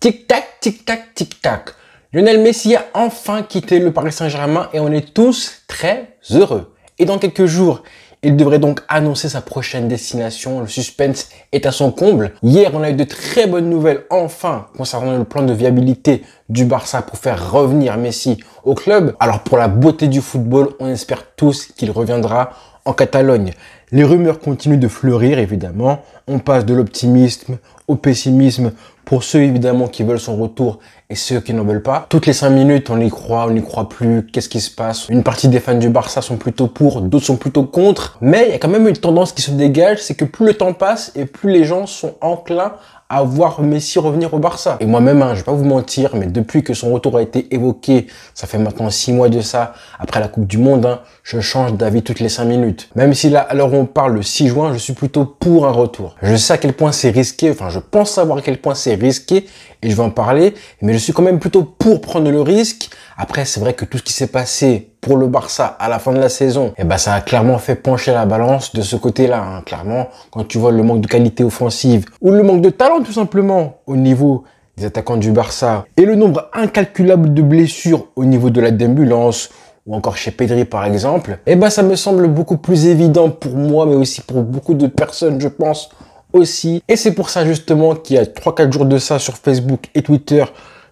Tic-tac, tic-tac, tic-tac. Lionel Messi a enfin quitté le Paris Saint-Germain et on est tous très heureux. Et dans quelques jours, il devrait donc annoncer sa prochaine destination. Le suspense est à son comble. Hier, on a eu de très bonnes nouvelles enfin concernant le plan de viabilité du Barça pour faire revenir Messi au club. Alors pour la beauté du football, on espère tous qu'il reviendra en Catalogne. Les rumeurs continuent de fleurir évidemment. On passe de l'optimisme au pessimisme pour ceux évidemment qui veulent son retour et ceux qui n'en veulent pas. Toutes les 5 minutes, on y croit, on n'y croit plus. Qu'est-ce qui se passe? Une partie des fans du Barça sont plutôt pour, d'autres sont plutôt contre. Mais il y a quand même une tendance qui se dégage, c'est que plus le temps passe et plus les gens sont enclins à voir Messi revenir au Barça. Et moi-même, je vais pas vous mentir, mais depuis que son retour a été évoqué, ça fait maintenant 6 mois de ça, après la Coupe du Monde, je change d'avis toutes les 5 minutes. Même si là, à l'heure où on parle, le 6 juin, je suis plutôt pour un retour. Je sais à quel point c'est risqué, enfin je pense savoir à quel point c'est risqué, et je vais en parler, mais je suis quand même plutôt pour prendre le risque. Après, c'est vrai que tout ce qui s'est passé pour le Barça à la fin de la saison, ça a clairement fait pencher la balance de ce côté-là. Clairement, quand tu vois le manque de qualité offensive ou le manque de talent tout simplement au niveau des attaquants du Barça et le nombre incalculable de blessures au niveau de la d'ambulance ou encore chez Pedri par exemple, ça me semble beaucoup plus évident pour moi, mais aussi pour beaucoup de personnes, je pense aussi. Et c'est pour ça justement qu'il y a 3-4 jours de ça sur Facebook et Twitter,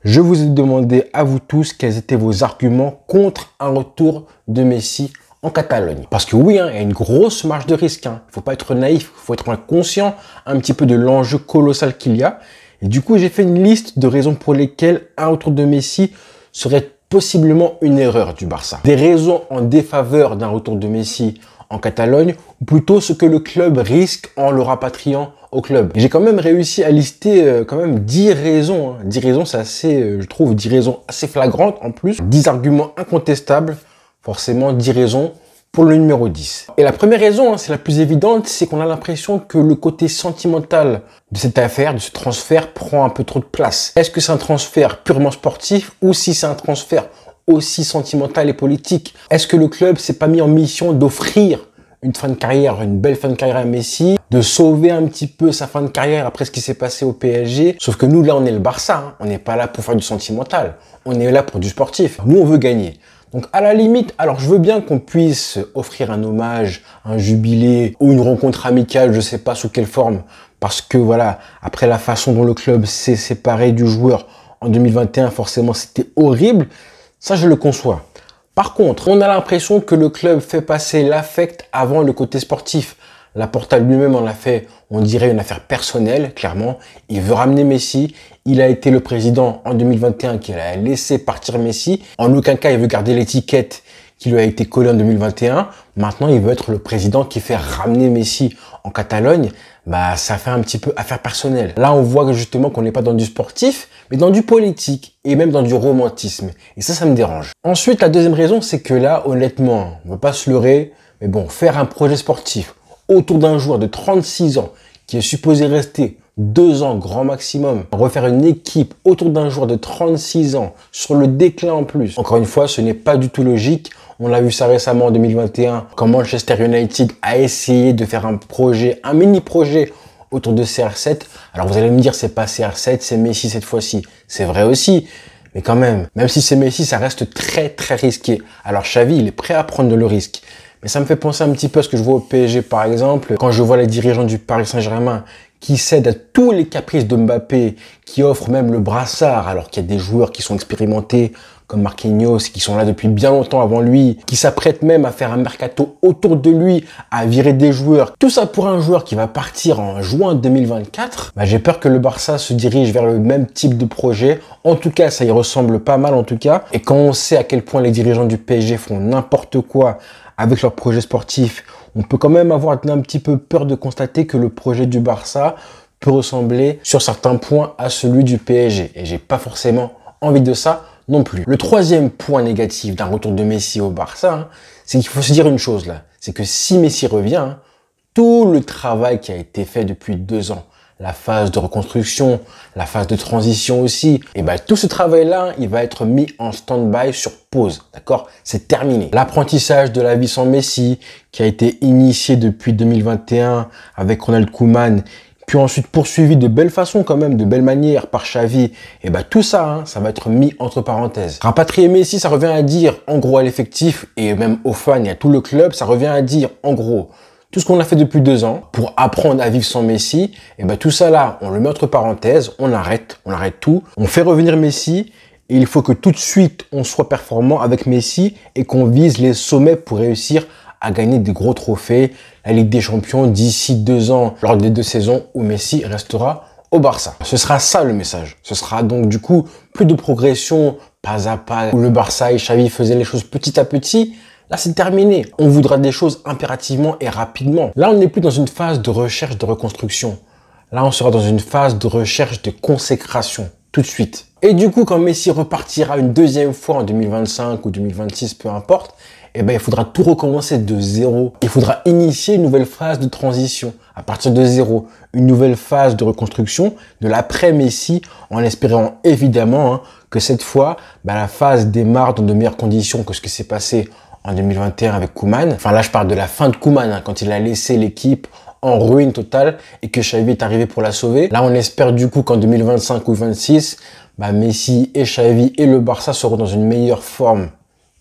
je vous ai demandé à vous tous quels étaient vos arguments contre un retour de Messi en Catalogne. Parce que oui, il y a une grosse marge de risque. Il faut pas être naïf, il faut être conscient un petit peu de l'enjeu colossal qu'il y a. Et du coup, j'ai fait une liste de raisons pour lesquelles un retour de Messi serait possiblement une erreur du Barça. Des raisons en défaveur d'un retour de Messi en Catalogne, ou plutôt ce que le club risque en le rapatriant au club. J'ai quand même réussi à lister 10 raisons. 10 raisons, c'est assez, je trouve, 10 raisons assez flagrantes en plus. 10 arguments incontestables, forcément 10 raisons pour le numéro 10. Et la première raison, c'est la plus évidente, c'est qu'on a l'impression que le côté sentimental de cette affaire, de ce transfert, prend un peu trop de place. Est-ce que c'est un transfert purement sportif ou si c'est un transfert aussi sentimental et politique? Est-ce que le club s'est pas mis en mission d'offrir une fin de carrière, une belle fin de carrière à Messi, de sauver un petit peu sa fin de carrière après ce qui s'est passé au PSG? Sauf que nous, là, on est le Barça, on n'est pas là pour faire du sentimental, on est là pour du sportif. Nous, on veut gagner. Donc, à la limite, alors je veux bien qu'on puisse offrir un hommage, un jubilé ou une rencontre amicale, je sais pas sous quelle forme, parce que voilà, après la façon dont le club s'est séparé du joueur en 2021, forcément, c'était horrible. Ça, je le conçois. Par contre, on a l'impression que le club fait passer l'affect avant le côté sportif. Laporta lui-même en a fait, on dirait, une affaire personnelle, clairement. Il veut ramener Messi. Il a été le président en 2021 qui a laissé partir Messi. En aucun cas, il veut garder l'étiquette qui lui a été collée en 2021. Maintenant, il veut être le président qui fait ramener Messi en Catalogne. Ça fait un petit peu affaire personnelle. Là, on voit justement qu'on n'est pas dans du sportif, mais dans du politique et même dans du romantisme. Et ça me dérange. Ensuite, la deuxième raison, c'est que là, honnêtement, on ne va pas se leurrer, mais bon, faire un projet sportif autour d'un joueur de 36 ans qui est supposé rester 2 ans grand maximum, refaire une équipe autour d'un joueur de 36 ans sur le déclin en plus. Encore une fois, ce n'est pas du tout logique. On l'a vu ça récemment en 2021 quand Manchester United a essayé de faire un projet, un mini-projet autour de CR7. Alors vous allez me dire, c'est pas CR7, c'est Messi cette fois-ci. C'est vrai aussi, mais quand même si c'est Messi, ça reste très très risqué. Alors Xavi, il est prêt à prendre le risque. Mais ça me fait penser un petit peu à ce que je vois au PSG par exemple, quand je vois les dirigeants du Paris Saint-Germain qui cèdent à tous les caprices de Mbappé, qui offrent même le brassard alors qu'il y a des joueurs qui sont expérimentés comme Marquinhos, qui sont là depuis bien longtemps avant lui, qui s'apprêtent même à faire un mercato autour de lui, à virer des joueurs. Tout ça pour un joueur qui va partir en juin 2024. J'ai peur que le Barça se dirige vers le même type de projet. En tout cas, ça y ressemble pas mal en tout cas. Et quand on sait à quel point les dirigeants du PSG font n'importe quoi avec leur projet sportif, on peut quand même avoir un petit peu peur de constater que le projet du Barça peut ressembler sur certains points à celui du PSG. Et j'ai pas forcément envie de ça non plus. Le troisième point négatif d'un retour de Messi au Barça, c'est qu'il faut se dire une chose là. C'est que si Messi revient, tout le travail qui a été fait depuis 2 ans, la phase de reconstruction, la phase de transition aussi, tout ce travail-là, il va être mis en stand-by sur pause, d'accord? C'est terminé. L'apprentissage de la vie sans Messi, qui a été initié depuis 2021 avec Ronald Koeman, puis ensuite poursuivi de belle façon quand même, de belle manière par Xavi, et bah tout ça, hein, ça va être mis entre parenthèses. Rapatrier Messi, ça revient à dire, en gros à l'effectif, et même aux fans et à tout le club, ça revient à dire, en gros, tout ce qu'on a fait depuis 2 ans pour apprendre à vivre sans Messi, et ben tout ça là, on le met entre parenthèses, on arrête tout, on fait revenir Messi, et il faut que tout de suite on soit performant avec Messi et qu'on vise les sommets pour réussir à gagner des gros trophées, la Ligue des Champions d'ici 2 ans, lors des 2 saisons où Messi restera au Barça. Ce sera ça le message. Ce sera donc du coup plus de progression pas à pas, où le Barça et Xavi faisaient les choses petit à petit. Là, c'est terminé. On voudra des choses impérativement et rapidement. Là, on n'est plus dans une phase de recherche de reconstruction. Là, on sera dans une phase de recherche de consécration, tout de suite. Et du coup, quand Messi repartira une 2e fois en 2025 ou 2026, peu importe, eh ben, il faudra tout recommencer de zéro. Il faudra initier une nouvelle phase de transition à partir de zéro. Une nouvelle phase de reconstruction de l'après-Messi, en espérant évidemment hein, que cette fois, la phase démarre dans de meilleures conditions que ce qui s'est passé en 2021 avec Koeman. Enfin là, je parle de la fin de Koeman, hein, quand il a laissé l'équipe en ruine totale et que Xavi est arrivé pour la sauver. Là, on espère du coup qu'en 2025 ou 2026, Messi et Xavi et le Barça seront dans une meilleure forme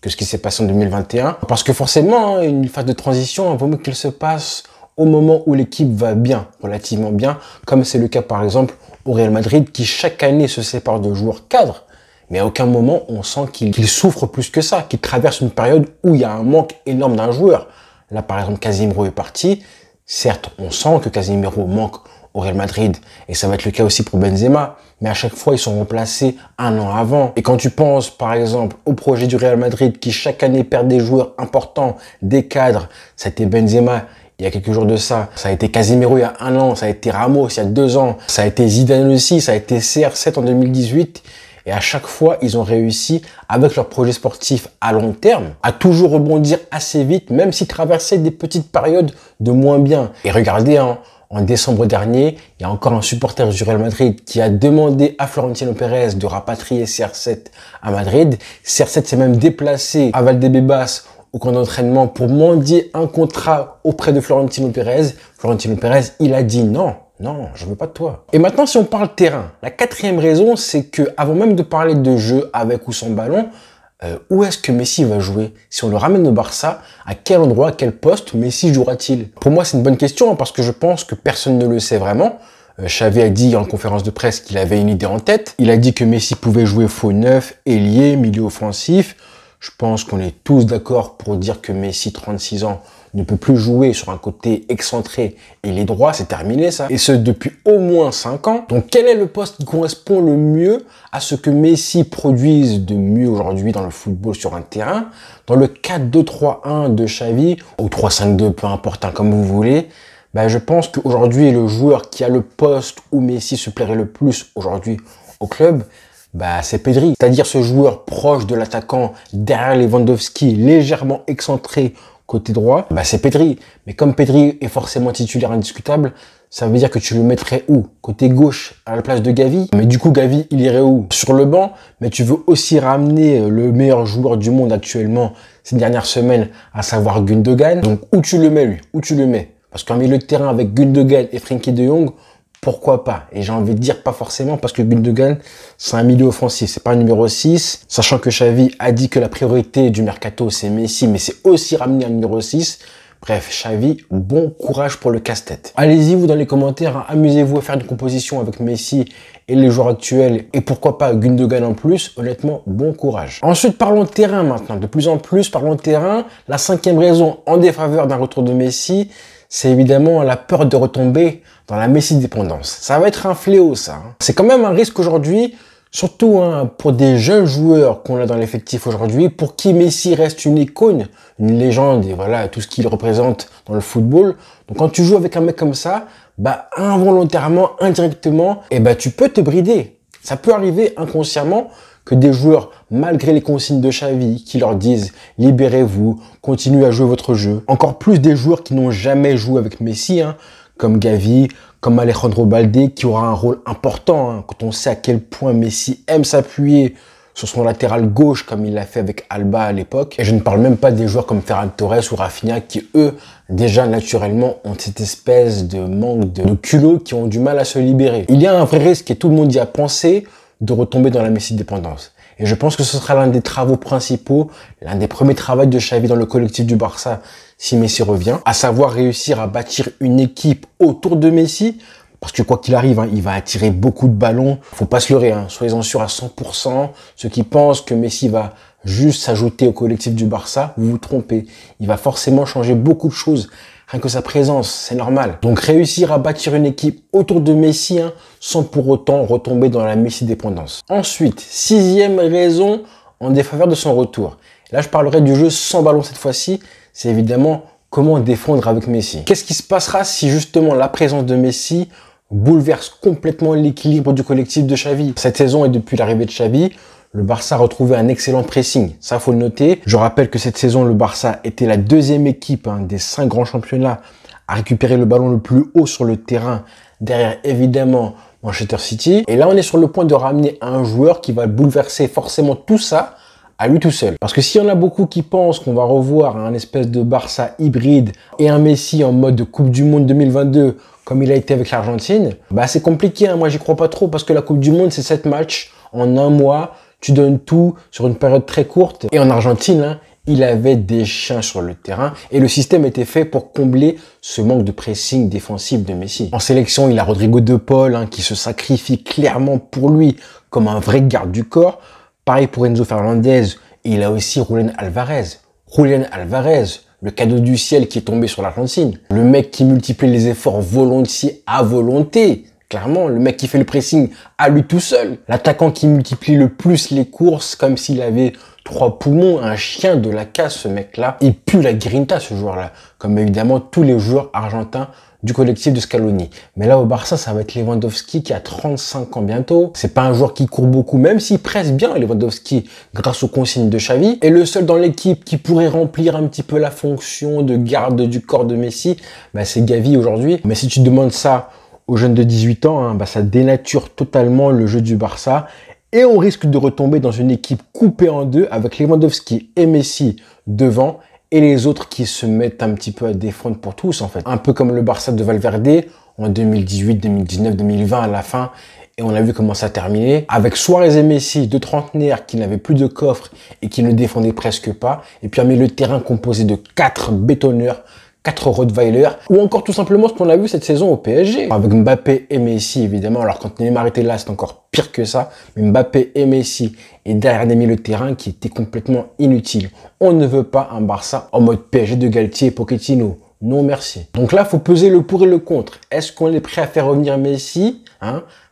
que ce qui s'est passé en 2021. Parce que forcément, hein, une phase de transition, il vaut mieux qu'elle se passe au moment où l'équipe va bien, relativement bien, comme c'est le cas par exemple au Real Madrid qui chaque année se sépare de joueurs cadres. Mais à aucun moment, on sent qu'il souffre plus que ça, qu'il traverse une période où il y a un manque énorme d'un joueur. Là, par exemple, Casemiro est parti. Certes, on sent que Casemiro manque au Real Madrid, et ça va être le cas aussi pour Benzema. Mais à chaque fois, ils sont remplacés 1 an avant. Et quand tu penses, par exemple, au projet du Real Madrid qui chaque année perd des joueurs importants, des cadres, ça a été Benzema il y a quelques jours de ça, ça a été Casemiro il y a 1 an, ça a été Ramos il y a 2 ans, ça a été Zidane aussi, ça a été CR7 en 2018. Et à chaque fois, ils ont réussi, avec leur projet sportif à long terme, à toujours rebondir assez vite, même s'ils traversaient des petites périodes de moins bien. Et regardez, hein, en décembre dernier, il y a encore un supporter du Real Madrid qui a demandé à Florentino Pérez de rapatrier CR7 à Madrid. CR7 s'est même déplacé à Valdebebas au camp d'entraînement pour mendier un contrat auprès de Florentino Pérez. Florentino Pérez, il a dit non. Non, je veux pas de toi. Et maintenant, si on parle terrain, la 4e raison, c'est que avant même de parler de jeu avec ou sans ballon, où est-ce que Messi va jouer? Si on le ramène au Barça, à quel endroit, à quel poste Messi jouera-t-il? Pour moi, c'est une bonne question, hein, parce que je pense que personne ne le sait vraiment. Xavi a dit en conférence de presse qu'il avait une idée en tête. Il a dit que Messi pouvait jouer faux neuf, ailier, milieu offensif. Je pense qu'on est tous d'accord pour dire que Messi, 36 ans, ne peut plus jouer sur un côté excentré et les droits, c'est terminé ça. Et ce, depuis au moins 5 ans. Donc quel est le poste qui correspond le mieux à ce que Messi produise de mieux aujourd'hui dans le football sur un terrain? Dans le 4-2-3-1 de Xavi, ou 3-5-2, peu importe, hein, comme vous voulez, je pense qu'aujourd'hui, le joueur qui a le poste où Messi se plairait le plus aujourd'hui au club, c'est Pedri. C'est-à-dire ce joueur proche de l'attaquant, derrière Lewandowski, légèrement excentré côté droit, c'est Pedri. Mais comme Pedri est forcément titulaire indiscutable, ça veut dire que tu le mettrais où? Côté gauche, à la place de Gavi. Mais du coup, Gavi, il irait où? Sur le banc. Mais tu veux aussi ramener le meilleur joueur du monde actuellement ces dernières semaines, à savoir Gundogan. Donc, où tu le mets, lui? Où tu le mets? Parce qu'un milieu de terrain avec Gundogan et Frenkie de Jong, pourquoi pas? Et j'ai envie de dire pas forcément, parce que Gundogan, c'est un milieu offensif, c'est pas un numéro 6. Sachant que Xavi a dit que la priorité du mercato, c'est Messi, mais c'est aussi ramener un numéro 6. Bref, Xavi, bon courage pour le casse-tête. Allez-y, vous, dans les commentaires, hein, amusez-vous à faire une composition avec Messi et les joueurs actuels, et pourquoi pas Gundogan en plus. Honnêtement, bon courage. Ensuite, parlons de terrain maintenant. De plus en plus, parlons de terrain. La 5e raison en défaveur d'un retour de Messi, c'est évidemment la peur de retomber dans la Messi-dépendance. Ça va être un fléau, ça. Hein. C'est quand même un risque aujourd'hui, surtout pour des jeunes joueurs qu'on a dans l'effectif aujourd'hui, pour qui Messi reste une icône, une légende, et voilà, tout ce qu'il représente dans le football. Donc quand tu joues avec un mec comme ça, involontairement, indirectement, tu peux te brider. Ça peut arriver inconsciemment que des joueurs, malgré les consignes de Xavi, qui leur disent « libérez-vous, continuez à jouer votre jeu ». Encore plus des joueurs qui n'ont jamais joué avec Messi, hein, comme Gavi, comme Alejandro Balde, qui aura un rôle important, hein, quand on sait à quel point Messi aime s'appuyer sur son latéral gauche comme il l'a fait avec Alba à l'époque. Et je ne parle même pas des joueurs comme Ferran Torres ou Rafinha qui, eux, déjà naturellement ont cette espèce de manque de culot qui ont du mal à se libérer. Il y a un vrai risque et tout le monde y a pensé de retomber dans la Messi-dépendance. Et je pense que ce sera l'un des travaux principaux, l'un des premiers travaux de Xavi dans le collectif du Barça si Messi revient, à savoir réussir à bâtir une équipe autour de Messi, parce que quoi qu'il arrive, il va attirer beaucoup de ballons. Faut pas se leurrer, soyez-en sûrs à 100%. Ceux qui pensent que Messi va juste s'ajouter au collectif du Barça, vous vous trompez. Il va forcément changer beaucoup de choses. Rien que sa présence, c'est normal. Donc réussir à bâtir une équipe autour de Messi sans pour autant retomber dans la Messi-dépendance. Ensuite, 6e raison en défaveur de son retour. Là, je parlerai du jeu sans ballon cette fois-ci. C'est évidemment comment défendre avec Messi. Qu'est-ce qui se passera si justement la présence de Messi bouleverse complètement l'équilibre du collectif de Xavi? Cette saison et depuis l'arrivée de Xavi, le Barça a retrouvé un excellent pressing. Ça, faut le noter. Je rappelle que cette saison, le Barça était la 2e équipe des 5 grands championnats à récupérer le ballon le plus haut sur le terrain, derrière évidemment Manchester City. Et là, on est sur le point de ramener un joueur qui va bouleverser forcément tout ça à lui tout seul. Parce que s'il y en a beaucoup qui pensent qu'on va revoir un espèce de Barça hybride et un Messi en mode Coupe du Monde 2022 comme il a été avec l'Argentine, c'est compliqué. Moi, j'y crois pas trop parce que la Coupe du Monde, c'est 7 matchs en un mois. Tu donnes tout sur une période très courte. Et en Argentine, il avait des chiens sur le terrain et le système était fait pour combler ce manque de pressing défensif de Messi. En sélection, il a Rodrigo De Paul qui se sacrifie clairement pour lui comme un vrai garde du corps. Pareil pour Enzo Fernandez. Et il a aussi Julián Alvarez. Julián Alvarez, le cadeau du ciel qui est tombé sur l'Argentine. Le mec qui multiplie les efforts volontiers à volonté. Clairement, le mec qui fait le pressing à lui tout seul. L'attaquant qui multiplie le plus les courses comme s'il avait 3 poumons, un chien de la casse ce mec-là. Il pue la grinta ce joueur-là, comme évidemment tous les joueurs argentins du collectif de Scaloni. Mais là au Barça, ça va être Lewandowski qui a 35 ans bientôt. C'est pas un joueur qui court beaucoup, même s'il presse bien Lewandowski grâce aux consignes de Xavi. Et le seul dans l'équipe qui pourrait remplir un petit peu la fonction de garde du corps de Messi, c'est Gavi aujourd'hui. Mais si tu demandes ça aux jeunes de 18 ans, ça dénature totalement le jeu du Barça et on risque de retomber dans une équipe coupée en deux avec Lewandowski et Messi devant et les autres qui se mettent un petit peu à défendre pour tous en fait. Un peu comme le Barça de Valverde en 2018, 2019, 2020 à la fin et on a vu comment ça a terminé avec Suarez et Messi, deux trentenaires qui n'avaient plus de coffre et qui ne défendaient presque pas et puis un milieu de terrain composé de 4 bétonneurs, 4 Rottweiler, ou encore tout simplement ce qu'on a vu cette saison au PSG. Avec Mbappé et Messi, évidemment. Alors quand Neymar était là, c'est encore pire que ça. Mais Mbappé et Messi, et derrière des milieux de terrain qui étaient complètement inutiles. On ne veut pas un Barça en mode PSG de Galtier et Pochettino. Non merci. Donc là, faut peser le pour et le contre. Est-ce qu'on est prêt à faire revenir Messi?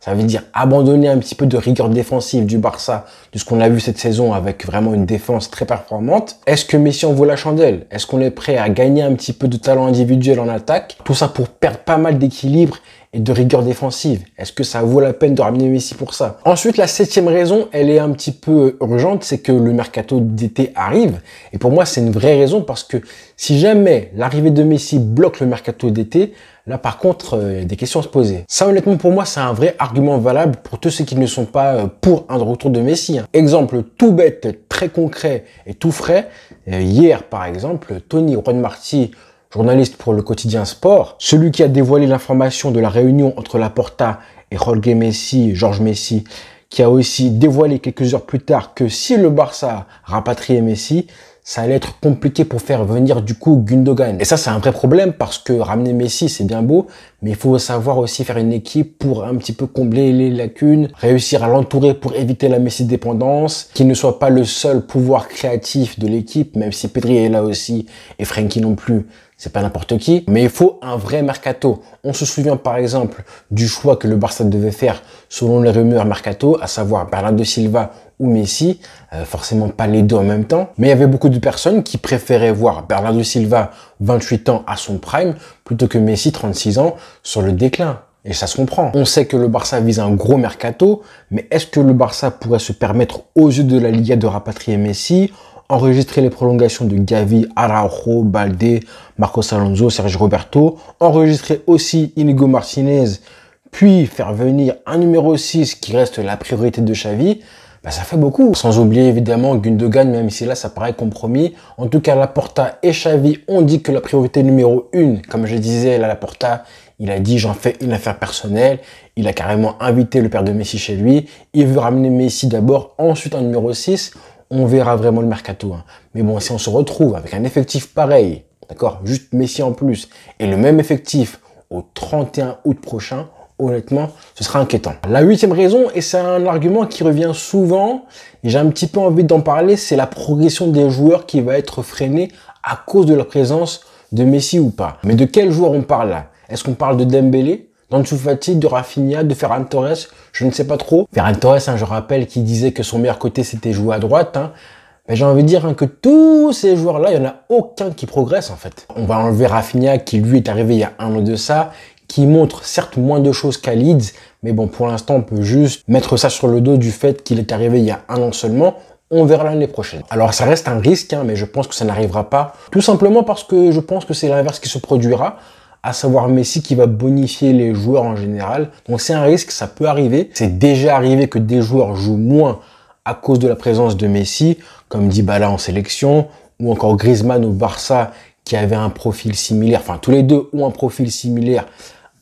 Ça veut dire abandonner un petit peu de rigueur défensive du Barça, de ce qu'on a vu cette saison avec vraiment une défense très performante. Est-ce que Messi en vaut la chandelle? Est-ce qu'on est prêt à gagner un petit peu de talent individuel en attaque? Tout ça pour perdre pas mal d'équilibre et de rigueur défensive. Est-ce que ça vaut la peine de ramener Messi pour ça? Ensuite, la 7e raison, elle est un petit peu urgente, c'est que le mercato d'été arrive. Et pour moi, c'est une vraie raison parce que si jamais l'arrivée de Messi bloque le mercato d'été, là, par contre, il y a des questions à se poser. Ça, honnêtement, pour moi, c'est un vrai argument valable pour tous ceux qui ne sont pas pour un retour de Messi. Exemple tout bête, très concret et tout frais. Hier, par exemple, Tony Juan Martí, journaliste pour le quotidien Sport, celui qui a dévoilé l'information de la réunion entre Laporta et Jorge Messi, Georges Messi, qui a aussi dévoilé quelques heures plus tard que si le Barça rapatriait Messi, ça allait être compliqué pour faire venir du coup Gundogan. Et ça, c'est un vrai problème parce que ramener Messi, c'est bien beau, mais il faut savoir aussi faire une équipe pour un petit peu combler les lacunes, réussir à l'entourer pour éviter la Messi-dépendance, qu'il ne soit pas le seul pouvoir créatif de l'équipe, même si Pedri est là aussi et Frenkie non plus. C'est pas n'importe qui, mais il faut un vrai mercato. On se souvient par exemple du choix que le Barça devait faire selon les rumeurs mercato, à savoir Bernardo Silva ou Messi, forcément pas les deux en même temps, mais il y avait beaucoup de personnes qui préféraient voir Bernardo Silva 28 ans à son prime plutôt que Messi 36 ans sur le déclin. Et ça se comprend. On sait que le Barça vise un gros mercato, mais est-ce que le Barça pourrait se permettre aux yeux de la Liga de rapatrier Messi, enregistrer les prolongations de Gavi, Araujo, Balde, Marcos Alonso, Sergio Roberto, enregistrer aussi Inigo Martinez, puis faire venir un numéro 6 qui reste la priorité de Xavi? bah, ça fait beaucoup. Sans oublier évidemment Gundogan, même si là ça paraît compromis. En tout cas, Laporta et Xavi ont dit que la priorité numéro 1, comme je disais, là, Laporta, il a dit j'en fais une affaire personnelle. Il a carrément invité le père de Messi chez lui. Il veut ramener Messi d'abord, ensuite en numéro 6. On verra vraiment le mercato. Hein. Mais bon, si on se retrouve avec un effectif pareil, d'accord, juste Messi en plus, et le même effectif au 31 août prochain, honnêtement, ce sera inquiétant. La 8e raison, et c'est un argument qui revient souvent, et j'ai un petit peu envie d'en parler, c'est la progression des joueurs qui va être freinée à cause de la présence de Messi ou pas. Mais de quel joueur on parle là? Est-ce qu'on parle de Dembélé, d'Ansu Fati, de Rafinha, de Ferran Torres? Je ne sais pas trop. Ferran Torres, hein, je rappelle, qui disait que son meilleur côté c'était jouer à droite. Hein. Mais j'ai envie de dire hein, que tous ces joueurs-là, il n'y en a aucun qui progresse en fait. On va enlever Rafinha qui lui est arrivé il y a un an de ça, qui montre certes moins de choses qu'à Leeds, mais bon, pour l'instant, on peut juste mettre ça sur le dos du fait qu'il est arrivé il y a un an seulement. On verra l'année prochaine. Alors, ça reste un risque, hein, mais je pense que ça n'arrivera pas. Tout simplement parce que je pense que c'est l'inverse qui se produira, à savoir Messi qui va bonifier les joueurs en général. Donc, c'est un risque, ça peut arriver. C'est déjà arrivé que des joueurs jouent moins à cause de la présence de Messi, comme Dybala en sélection, ou encore Griezmann au Barça, qui avait un profil similaire. Enfin, tous les deux ont un profil similaire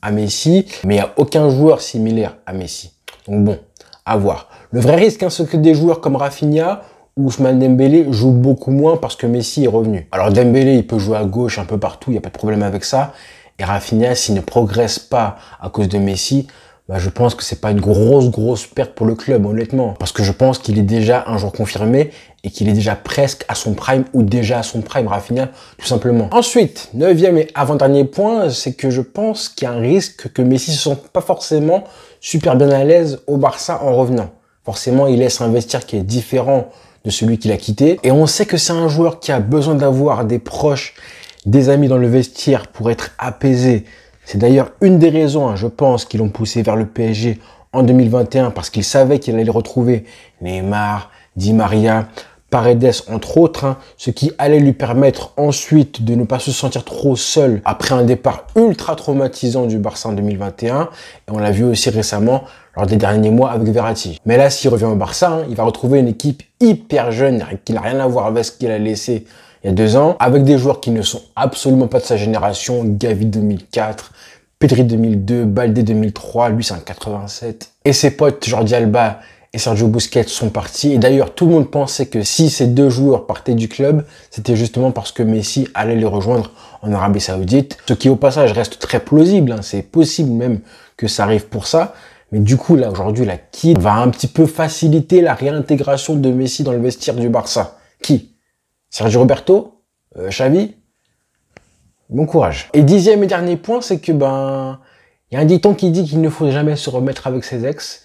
à Messi, mais il n'y a aucun joueur similaire à Messi. Donc bon, à voir. Le vrai risque, hein, c'est que des joueurs comme Rafinha ou Ousmane Dembélé jouent beaucoup moins parce que Messi est revenu. Alors Dembélé, il peut jouer à gauche un peu partout, il n'y a pas de problème avec ça. Et Rafinha, s'il ne progresse pas à cause de Messi, bah, je pense que c'est pas une grosse perte pour le club, honnêtement. Parce que je pense qu'il est déjà un joueur confirmé et qu'il est déjà presque à son prime ou déjà à son prime, Rafinha, tout simplement. Ensuite, 9e et avant-dernier point, c'est que je pense qu'il y a un risque que Messi se sente pas forcément super bien à l'aise au Barça en revenant. Forcément, il laisse un vestiaire qui est différent de celui qu'il a quitté. Et on sait que c'est un joueur qui a besoin d'avoir des proches, des amis dans le vestiaire pour être apaisé. C'est d'ailleurs une des raisons, hein, je pense, qui l'ont poussé vers le PSG en 2021 parce qu'il savait qu'il allait retrouver Neymar, Di Maria, Paredes, entre autres, hein, ce qui allait lui permettre ensuite de ne pas se sentir trop seul après un départ ultra traumatisant du Barça en 2021. Et on l'a vu aussi récemment lors des derniers mois avec Verratti. Mais là, s'il revient au Barça, hein, il va retrouver une équipe hyper jeune qui n'a rien à voir avec ce qu'il a laissé il y a 2 ans, avec des joueurs qui ne sont absolument pas de sa génération, Gavi 2004, Pedri 2002, Baldé 2003, lui c'est un 87. Et ses potes Jordi Alba et Sergio Busquets sont partis. Et d'ailleurs, tout le monde pensait que si ces deux joueurs partaient du club, c'était justement parce que Messi allait les rejoindre en Arabie Saoudite. Ce qui au passage reste très plausible, hein. C'est possible même que ça arrive pour ça. Mais du coup, là aujourd'hui, la qui va un petit peu faciliter la réintégration de Messi dans le vestiaire du Barça. Qui? Sergio Roberto, Xavi, bon courage. Et 10e et dernier point, c'est que il y a un dicton qui dit qu'il ne faut jamais se remettre avec ses ex.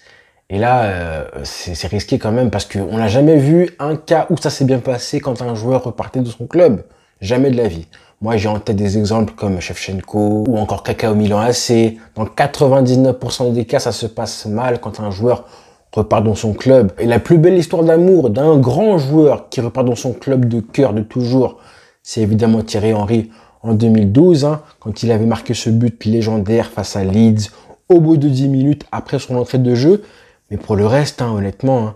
Et là, c'est risqué quand même parce qu'on n'a jamais vu un cas où ça s'est bien passé quand un joueur repartait de son club. Jamais de la vie. Moi, j'ai en tête des exemples comme Shevchenko ou encore Kaka au Milan AC. Dans 99% des cas, ça se passe mal quand un joueur repart dans son club. Et la plus belle histoire d'amour d'un grand joueur qui repart dans son club de cœur de toujours, c'est évidemment Thierry Henry en 2012, hein, quand il avait marqué ce but légendaire face à Leeds au bout de 10 minutes après son entrée de jeu. Mais pour le reste, hein, honnêtement, hein,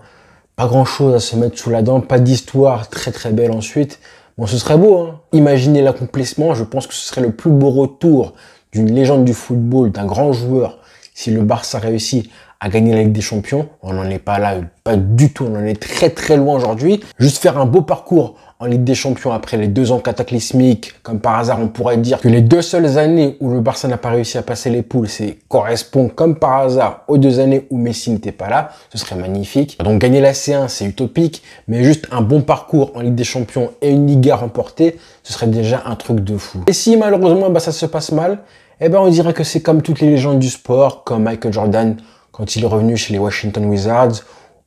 pas grand chose à se mettre sous la dent, pas d'histoire très belle ensuite. Bon, ce serait beau, hein. Imaginez l'accomplissement, je pense que ce serait le plus beau retour d'une légende du football, d'un grand joueur, si le Barça réussit à gagner la Ligue des Champions. On n'en est pas là, pas du tout, on en est très loin aujourd'hui. Juste faire un beau parcours en Ligue des Champions après les 2 ans cataclysmiques, comme par hasard, on pourrait dire que les 2 seules années où le Barça n'a pas réussi à passer les poules, c'est correspond comme par hasard aux 2 années où Messi n'était pas là. Ce serait magnifique. Donc gagner la C1, c'est utopique, mais juste un bon parcours en Ligue des Champions et une Liga remportée, ce serait déjà un truc de fou. Et si malheureusement ça se passe mal, on dirait que c'est comme toutes les légendes du sport, comme Michael Jordan quand il est revenu chez les Washington Wizards,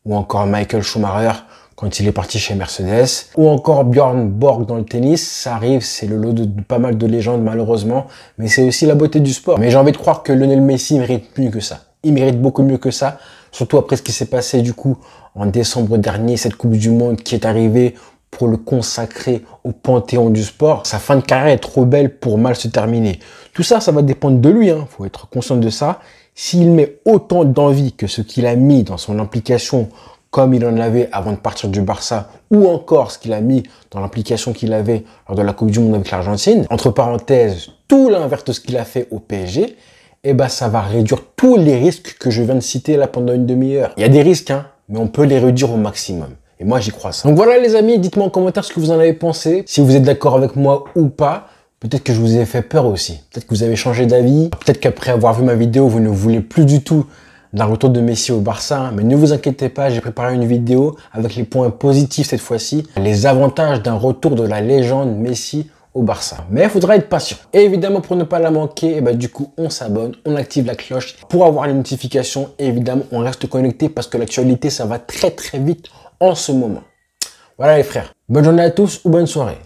ou encore Michael Schumacher quand il est parti chez Mercedes, ou encore Björn Borg dans le tennis. Ça arrive, c'est le lot de pas mal de légendes malheureusement, mais c'est aussi la beauté du sport. Mais j'ai envie de croire que Lionel Messi mérite mieux que ça. Il mérite beaucoup mieux que ça, surtout après ce qui s'est passé du coup en décembre dernier, cette Coupe du Monde qui est arrivée pour le consacrer au panthéon du sport. Sa fin de carrière est trop belle pour mal se terminer. Tout ça, ça va dépendre de lui, hein. Faut être conscient de ça. S'il met autant d'envie que ce qu'il a mis dans son implication comme il en avait avant de partir du Barça, ou encore ce qu'il a mis dans l'implication qu'il avait lors de la Coupe du Monde avec l'Argentine, entre parenthèses, tout l'inverse de ce qu'il a fait au PSG, eh ben, ça va réduire tous les risques que je viens de citer là pendant une demi-heure. Il y a des risques, hein, mais on peut les réduire au maximum. Et moi, j'y crois ça. Donc voilà les amis, dites-moi en commentaire ce que vous en avez pensé, si vous êtes d'accord avec moi ou pas. Peut-être que je vous ai fait peur aussi. Peut-être que vous avez changé d'avis. Peut-être qu'après avoir vu ma vidéo, vous ne voulez plus du tout d'un retour de Messi au Barça. Mais ne vous inquiétez pas, j'ai préparé une vidéo avec les points positifs cette fois-ci. Les avantages d'un retour de la légende Messi au Barça. Mais il faudra être patient. Et évidemment, pour ne pas la manquer, et ben, du coup, on s'abonne, on active la cloche pour avoir les notifications. Et évidemment, on reste connecté parce que l'actualité, ça va très très vite en ce moment. Voilà les frères. Bonne journée à tous ou bonne soirée.